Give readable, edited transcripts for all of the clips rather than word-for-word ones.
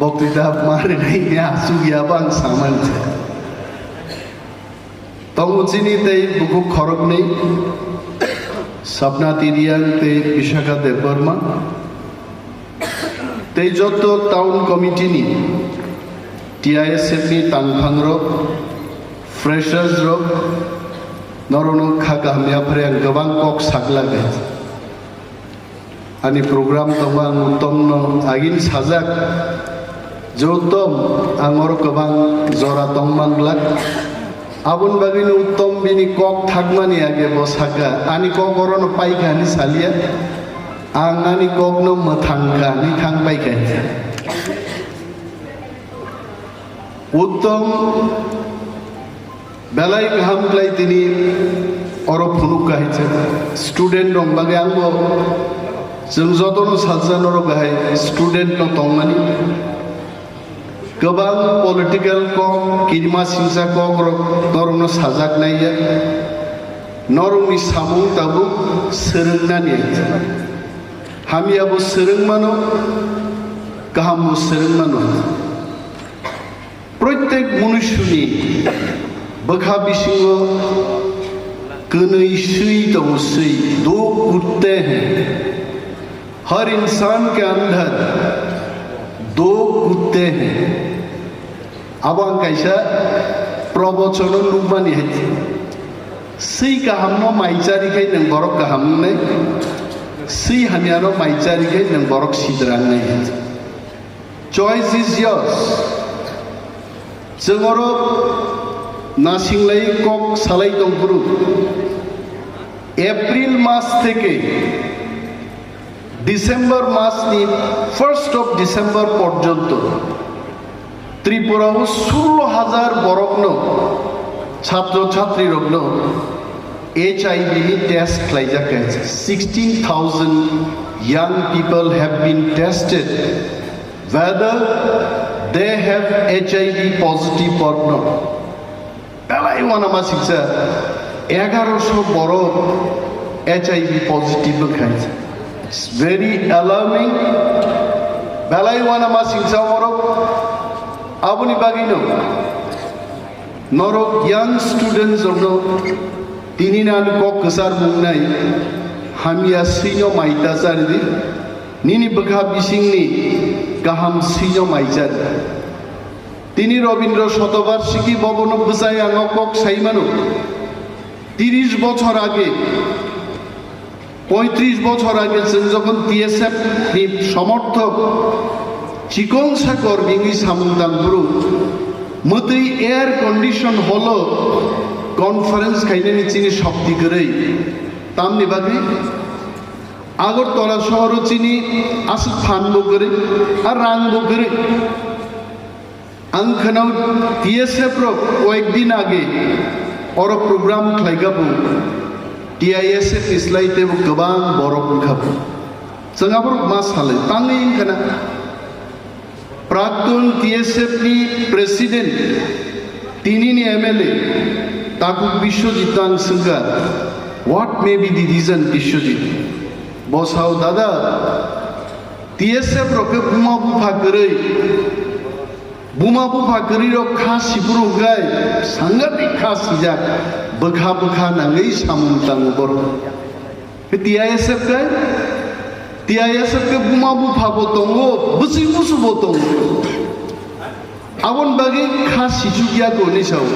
बक्तृता मारिनायनि आसु गैयाबा आं सामान तंगुचिनि तै बुकु खरगनै सपना तिरियां तै विशाखा देबबर्मा तै जतो टाउन कमिटिनि TISF नि तांफां रक फ्रेशर्स रक नरनो खागामियाफोरा गोबां कक सागलागे आंनि प्रग्राम दङ आं उत्तमनो आगिन साजाक जौतम आंगर गोबां जरा दंमानब्लाक आबुन बागिनो उत्तम बिनि कक थागमानि आगे बसागा आंनि कक अरनो पाइखानि सालिया आं आंनि ककनो मोथांगा नि थांबायखाय उत्तम बेलाय गाहामलाय दिनै अर फुनुगाय स्टुडेन्ट दं बागे आंबो जों जतनो सातजन गाहाय स्टुडेन्ट न दंमानि गोबां पलिटिकल कक किरमा सिंसा कक नरनो साजागनाया नरमनि सामुं दाबु सोलोंनानै हामियाबो सोलोंमानो गाहामबो सोलोंमानो प्रत्येक मनुष्यनि बखा बिसिङो कनैसै दंसै दो कुत्ते हैं हर इंसान के अंदर दो कुत्ते हैं अब आं कैसा प्रवचन नुबानि है सै गाहामनो माइचारिखाय नों बरक गाहामनै सै हामियानो माइचारिखाय नों बरक सिद्रांनै चॉइस इज योर्स जोंगर नासिंलाय कक सालाय दंफुरु एप्रिल मास थेके डिसेम्बर मासनि 1st of December पर्यन्त त्रिपुराव 16,000 बरकनो छात्र छात्री रकनो HIV नि test खालायजाखै 16,000 young people have been tested whether they have HIV positive or not. Belai wana masiksa 1100 borok HIV positive खायছে. It's very alarming. Belai wana masiksa borok abuni bagino norok young students of no tininan kok kesar mungnai hamia sino maita sardi nini bakha bisingni गाहाम सिनो Mizar तिनी रवीन्द्र शतबार्षिकी भवन बुझाय आङो कक साइमानो 30 বছর आगे 35 বছর आगे जों যখন TSF नि समर्थक चिकित्सा कर्मी सामुदांब्रु मदै एयार कंडिशन हलो कन्फारेंस खायनानि चिनि शक्ति गरै तामनि बागै আগরতলা শহর চিনি আসল ফানবো করে আর রাংবো করে আংখানাও TSF কয়েকদিন আগে ওর প্রোগ্রাম খাইগাবো TISF ইসলাইতে গোবাं বরক খাবো जोंहाबो मा साले तांनि इंखाना प्राक्तन TSF नि प्रेसिडेंट तिनिनि MLA ताकु बिश्वजित आं सोंगा what may be the reason Biswajit बसाव दादा TSF रके बुमा बुफा करै रक खासिपुरु गाय सांगाति खासिजा बखा बखा नाङै सामुंतां बर TISF के बुमा बुफा बतंगो बुसि बुसु बतंगो आवन बागै खासि जुगिया गनि साव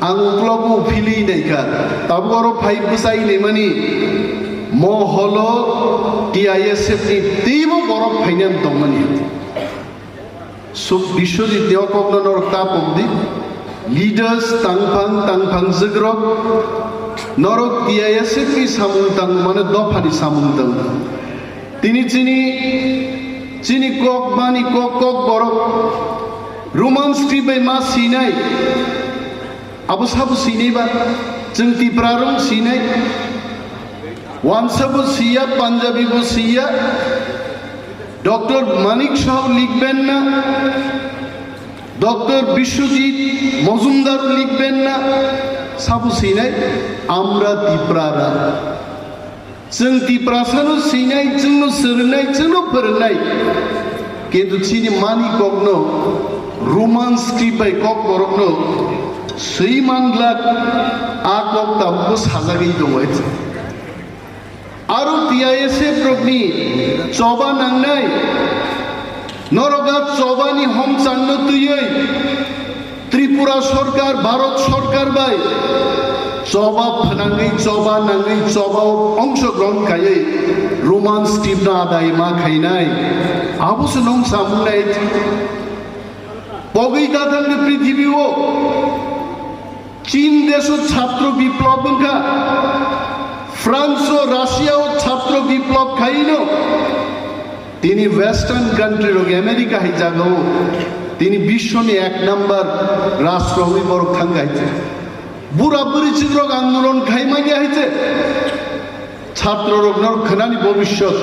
आं उक्लाबो फिलि नायका ताबगरो फाइ बुसाइ नेमानि महलो TISF नि दैबो बरफ फाइनाम दंमोन सब बिश्वजित देवकग्नर तापबदि लीडर्स तांफां जग्रक नरक TISF नि सामुंतां माने दफानि सामुंतां तिनि चिनि कक मानि कक बरफ रोमांस क्रिबै मा सिनाय आबो साबो सिनायबा जों तिप्रारं सिनाय वानसाबो सिया पांजाबीबो सिया डॉक्टर मानिक शाह लिखबेन ना डॉक्टर विश्वजीत मजुमदार लिखबेन ना साबो सिनाय आमरा तिप्रारा जों तिप्रासानो सिनाय जोंनो सोलोंनाय जोंनो फोरोंनाय কিন্তু চিনি মানি কখনো রোমান্স টিপাই কক বরকনো সেই মানলাক আ কক তামকো সাজাগেই দংছে আরো টিআইএসএফ রকনি চবা নাংনাই নরগা চবানি হম চান্ন তুইই ত্রিপুরা সরকার ভারত সরকার বাই চবা ফনাঙ্গই চবা নাঙ্গই চবাও অংশগ্রহণ খাইয়ে রোমান্স টিপনা আদায় মা খাইনাই আবুসে নং সামুনাই পগই দাদাঙ্গে পৃথিবীও চীন দেশ ছাত্র বিপ্লব খা ফ্রান্স ও রাশিয়া ও ছাত্র বিপ্লব খাইনো তিনি ওয়েস্টার্ন কান্ট্রির আমেরিকা হি জাগাও তিনি বিশ্বনি 1 নম্বর রাষ্ট্র হই বড় খাঙ্গাইছে বুড়া বুড়ি চিত্রক আন্দোলন খাইমা গিয়া হইছে ছাত্র রোগনর খানানি ভবিষ্যৎ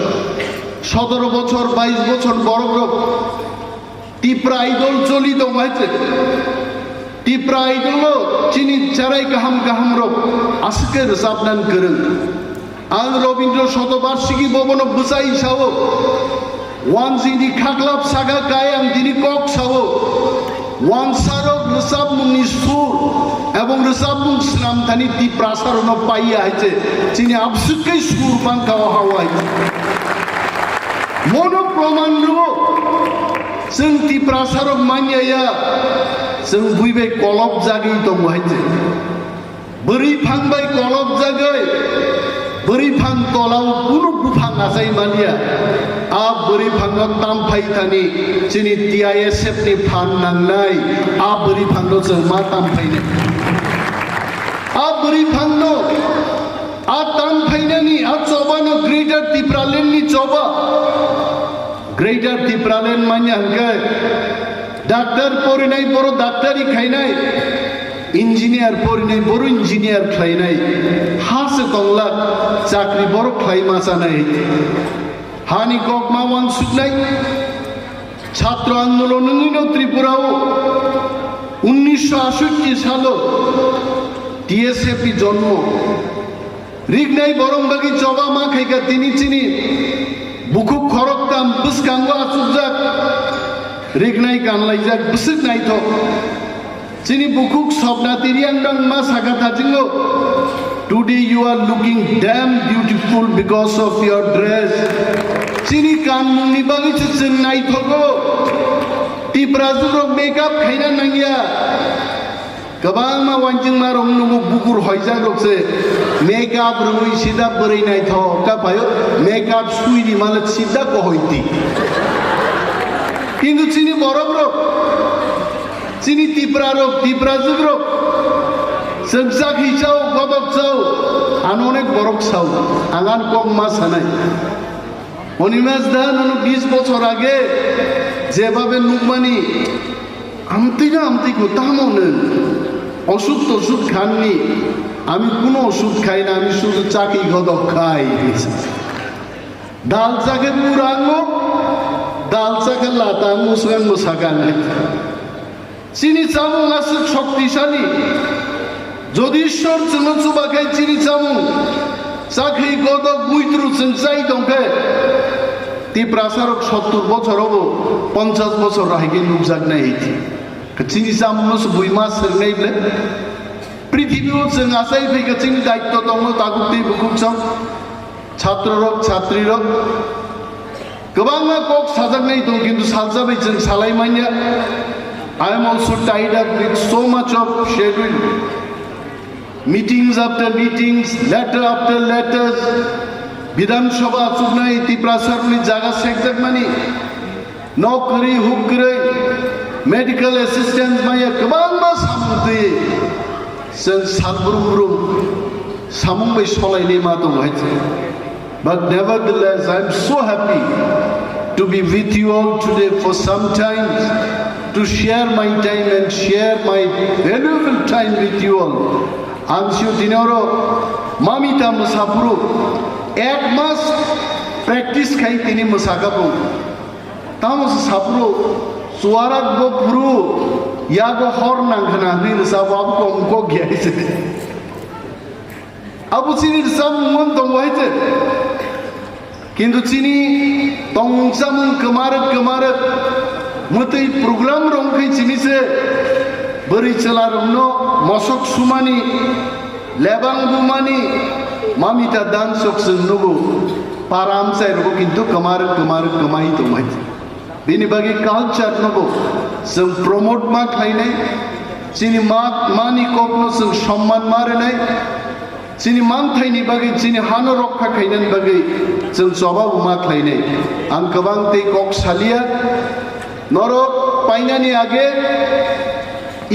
17 বছর 22 বছর বড় রোগ টিপ্রা আইডল চলি দমাইছে টিপ্রা আইডল চিনি চারাই গাহাম গাহাম রোগ আজকে রসাবনান করেন আং রবীন্দ্র শতবার্ষিকী ভবন বুসাই সাও ওয়ানজিনি খাগলাপ সাগা কায়াম দিনি কক সাও ওয়ানসারক রসাবমুনি সুর এবং রসাবমুন শ্রামধানি টিপ্রাসারণ পাইয়া হইছে চিনি আবসুকই সুর বাঙ্কা হাওয়াই মনো প্রমাণ রো जों टिप्रासारग मानिया जों बुइबाय कलब जागै दं हइते बोरै फांबाय कलब जागै बोरै फां तलाव कुनु बुफां आजाय मानिया आ बोरै फांनो तामफाय थानि जोंनि टिआइएसएफ नि फान नांनाय आ बोरै फांनो जों मा तामफायनो आ बोरै फांनो आ तामफायनानि आ चबानो ग्रेटर टिप्रालेण्ड नि चबा ग्रेटर टिप्रालेण्ड मानिया हंके डाक्टर परिनाय बरो डाक्टरी खायनाय इंजिनियर परिनाय बरो इंजिनियर खायनाय हासे तंगला चाकरी बरो खायमा जानाय हानि गकमा वान सुनाय छात्र आंदोलन निनो त्रिपुराओ 1968 सालो টিএসএফ जन्म रिगनाय बरंबागी चबा मा खायगा तिनि चिनि बुकुक खरकताम बुसकांगो आसुकजाक रिगनाय गानलायजाक बुसुक नायथो चिनि बुकुक सबना तिरियांगदं मा सागाताजिंगो today you are looking damn beautiful because of your dress चिनि कानमुंनि बागै जों नायथगो टिप्रासारग मेकअप खायना नांगिया गोबां मा वानजिं मा रंनुगो बुकुर हयजा रकसे मेकअप रुई सिदा बोरै नायथ का भायो मेकअप सुइनि माले सिदा को हयति किन्तु चिनि बरब रक चिनि टिप्रा जुग्रक जों जाखिसाव गदकसाव आन अनेक बरक साव आंगान कम मा सानाय अनिमेश दा ननु 20 বছর আগে যেভাবে নুকমানি আমতিনা আমতিকো তামনে ওষুধ টষুধ খাননি আমি কোনো ওষুধ খাই না আমি শুধু চাকি গদক খাই ডাল চাকে পুরাঙ্গো ডাল চাকে লাতা মুসগান মুসাগান চিনি চামুং আছে শক্তিশালী যদি ঈশ্বর চুনো চুবা খাই চিনি চামুং চাকি গদক বুইত্রু চাই দংকে টিপ্রাসারগ 70 বছর হবো 50 বছর রাহিগে নুকজাক নাই চিনি চামুংস বুইমা সেরনাইब्ले পৃথিবীও जों आसाय फैगा जोंनि दायित्व दङ तागुति बुकुकसं छात्ररग छात्रीरग गोबाङा कक साजागनाय दं किन्तु सालजाबाय जों सालायमानिया I am also tied up with so much of schedule meetings after meetings letter after letters विधानसभा चुनाय टिप्रासारनि जागा सेकजाकमानि नौकरी हुकरै मेडिकल असिस्टेंट माया गोबां मा सामुंदै जों सालब्रुम सामुंबाय सलायनाय मा दं हयते but nevertheless I am so happy to be with you all today for some time to share my time and share my valuable time with you all आंसियो दिनरो Mamita मुसाफुरु 1 mass practice खाई तिनी मुसागाबो तामस साफुरु सुवाराग बो पुरु यागो हर नांगना नि साबाब को गयाइसे अब चिनि सब मन दं वाइते কিন্তু চিনি তংসামুং কমার মতই প্রোগ্রাম রংখै চিনিছে বরি চেলারন্ন মশক সুমানি লেবাং বুমানি মামিতা দান সকসং নগো পারাম চাইরগো কিন্তু কমাই দमाय बेनि बागै कालचार नगो जों प्रमोट मा खालायनाय जोंनि मानि ककनो जों सम्मान मारिनाय जोंनि मानथायनि बागै जोंनि हानो रक्षा खालायनायनि बागै जों जबाब मा खालायनाय आं गोबां दै कक सालिया नरक पाइनानि आगे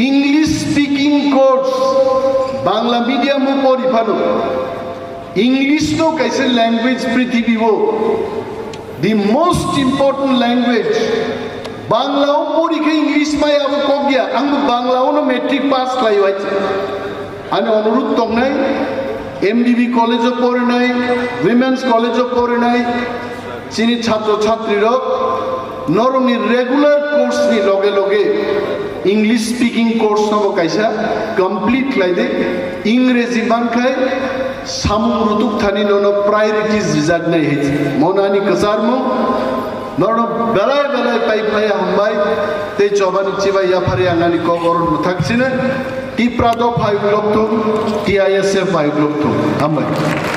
English speaking course Bangla medium परिफानो इंग्लिश नो कैसे लैंग्वेज पृथ्वी वो the most important language बांग्लाओ परीक्षा इंग्लिश में अब कगिया आं बांग्लाओ नो मैट्रिक पास खालायबाय आंनि अनुरोध दंनाय एमबीबी कलेज फरायनाय विमेन्स कलेज फरायनाय जोंनि छात्र छात्रीरक नरमनि रेगुलर कोर्स नि लगे लगे इंग्लिश स्पीकिंग कोर्स नबो कैसा कंप्लीट खालायदे इंग्रेजी बानखाय सामुं रुतुक थानी नोनो प्रायोरिटीज रिजार्ट नहीं है मोनानी कसारमो नोनो बेलाय पाई हमबाय ते जबानी चिबा याफारी आंगानी कबर नुथाक्सिने टिप्रा दो 5 ब्लॉक तो टीआईएसए 5 ब्लॉक तो हमबाय